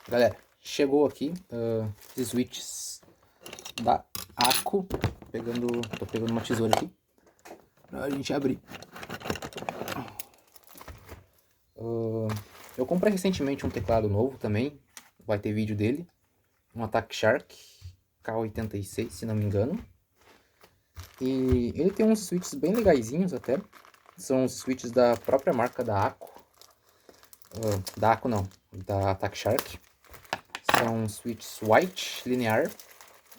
Galera, chegou aqui os switches da Akko. Tô pegando uma tesoura aqui pra gente abrir. Eu comprei recentemente um teclado novo também, vai ter vídeo dele. Um Attack Shark K86, se não me engano. E ele tem uns switches bem legaisinhos até. São os switches da própria marca da Akko. Da Akko não, da Attack Shark. São switches white, linear.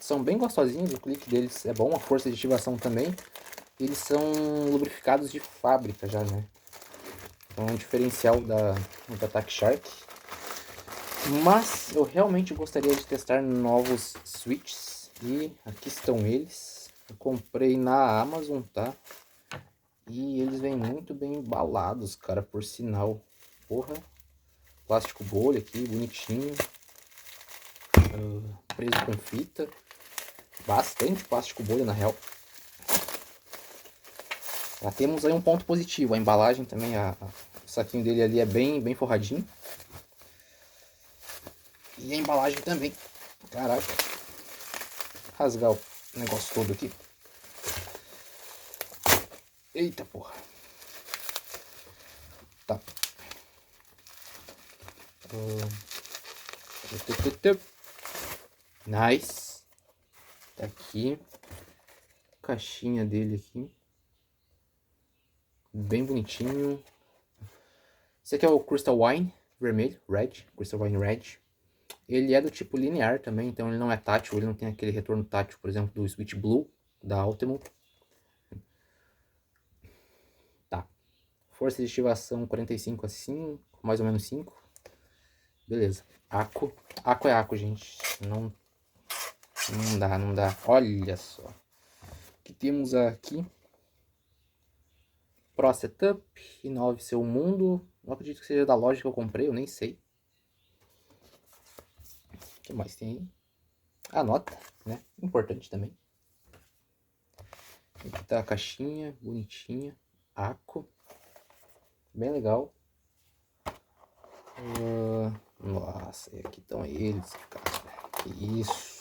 São bem gostosinhos, o clique deles é bom, a força de ativação também. Eles são lubrificados de fábrica já, né? Então é um diferencial da Attack Shark. Mas eu realmente gostaria de testar novos switches. E aqui estão eles. Eu comprei na Amazon, tá? E eles vêm muito bem embalados, cara, por sinal. Porra. Plástico bolha aqui, bonitinho. Preso com fita. Bastante plástico bolha, na real. Já temos aí um ponto positivo. A embalagem também, o saquinho dele ali é bem forradinho. E a embalagem também. Caraca. Rasgar o negócio todo aqui. Eita porra. Tá. Nice. Tá aqui. Caixinha dele aqui. Bem bonitinho. Esse aqui é o Crystal Wine vermelho, Red. Crystal Wine Red. Ele é do tipo linear também, então ele não é tátil. Ele não tem aquele retorno tátil, por exemplo, do Switch Blue da Ultimo. Tá. Força de ativação 45 a 5, mais ou menos 5. Beleza. Akko. Akko é Akko, gente. Não dá, não dá. Olha só. O que temos aqui? Pro Setup, Inove Seu Mundo. Não acredito que seja da loja que eu comprei, eu nem sei. O que mais tem aí? A nota, né? Importante também. Aqui tá a caixinha, bonitinha. Akko. Bem legal. Nossa, e aqui estão eles, cara. Que isso.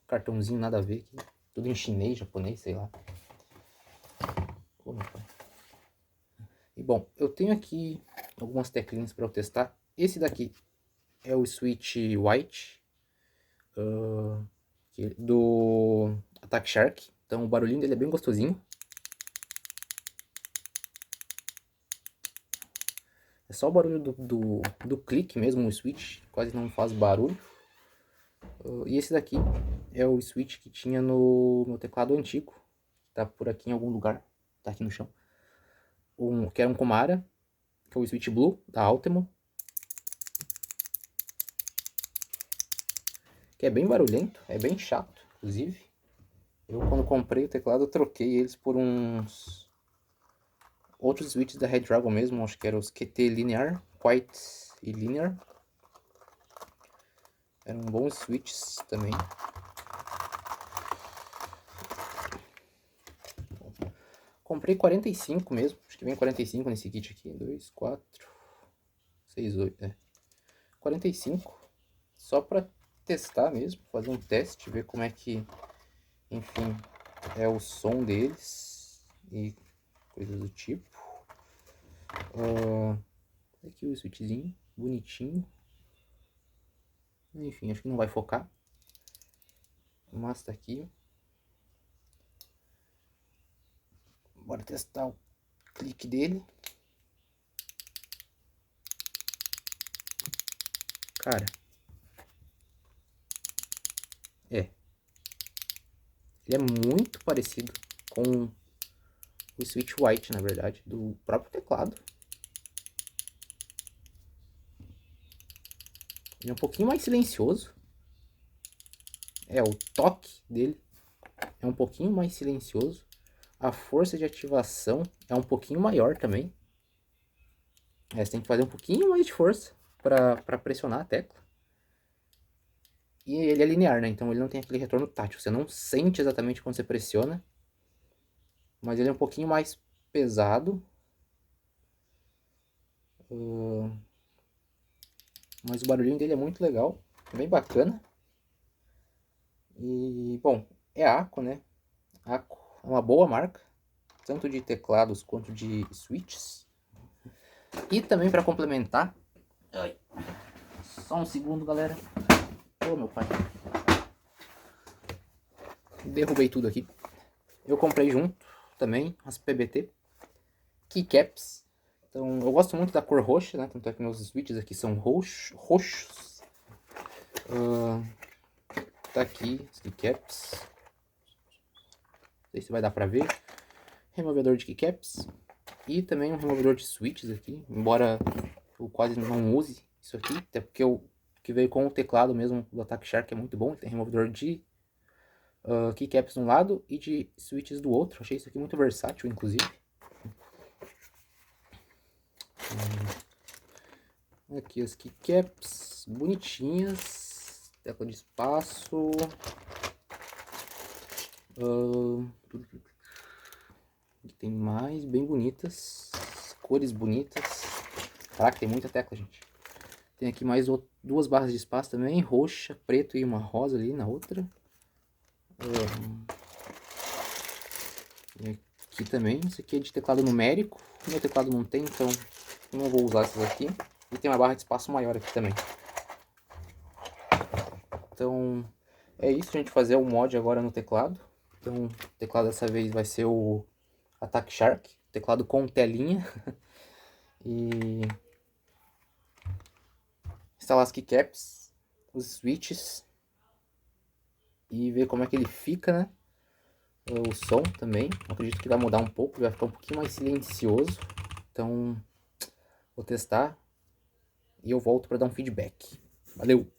Cartãozinho nada a ver aqui. Tudo em chinês, japonês, sei lá. Pô, meu pai. E bom, eu tenho aqui algumas teclinhas para eu testar. Esse daqui é o Switch White do Attack Shark. Então o barulhinho dele é bem gostosinho. É só o barulho do clique mesmo, o switch, quase não faz barulho. E esse daqui é o switch que tinha no meu teclado antigo. Tá por aqui em algum lugar, tá aqui no chão. Que era um Komara, que é o Switch Blue da Ultimo. Que é bem barulhento, é bem chato, inclusive. Eu quando comprei o teclado eu troquei eles por uns outros switches da Red Dragon mesmo, acho que eram os QT Linear, White e Linear. Eram bons switches também. Comprei 45 mesmo, acho que vem 45 nesse kit aqui. 2, 4, 6, 8, é. 45, só pra testar mesmo, fazer um teste, ver como é que, enfim, é o som deles e coisas do tipo. Aqui o switchzinho, bonitinho. Enfim, acho que não vai focar, mas tá aqui. Bora testar o clique dele. Cara, ele é muito parecido com o Switch White, na verdade, do próprio teclado. Ele é um pouquinho mais silencioso. O toque dele é um pouquinho mais silencioso. A força de ativação é um pouquinho maior também. Você tem que fazer um pouquinho mais de força para pressionar a tecla. E ele é linear, né? Então ele não tem aquele retorno tátil. Você não sente exatamente quando você pressiona. mas ele é um pouquinho mais pesado. Mas o barulhinho dele é muito legal, bem bacana. E, bom, é a Akko, né? A Akko é uma boa marca, tanto de teclados quanto de switches. E também para complementar... Ai, só um segundo, galera. Ô, meu pai. Derrubei tudo aqui. Eu comprei junto também as PBT keycaps. Então, eu gosto muito da cor roxa, né? Tanto é que meus switches aqui são roxos. Tá aqui as keycaps. Não sei se vai dar pra ver. Removedor de keycaps. E também um removedor de switches aqui. Embora eu quase não use isso aqui. Até porque o que veio com o teclado mesmo do Attack Shark é muito bom. Tem removedor de keycaps de um lado e de switches do outro. Achei isso aqui muito versátil, inclusive. Aqui as keycaps bonitinhas. Tecla de espaço. Aqui tem mais, bem bonitas. Cores bonitas. Caraca, tem muita tecla, gente. Tem aqui mais duas barras de espaço também. Roxa, preto e uma rosa ali na outra. E aqui também. Isso aqui é de teclado numérico. O meu teclado não tem, então não vou usar essas aqui. E tem uma barra de espaço maior aqui também. Então é isso, a gente fazer o mod agora no teclado. Então o teclado dessa vez vai ser o Attack Shark. Teclado com telinha. E instalar as keycaps, os switches. E ver como é que ele fica, né? O som também. Acredito que vai mudar um pouco, vai ficar um pouquinho mais silencioso. Então vou testar e eu volto para dar um feedback. Valeu!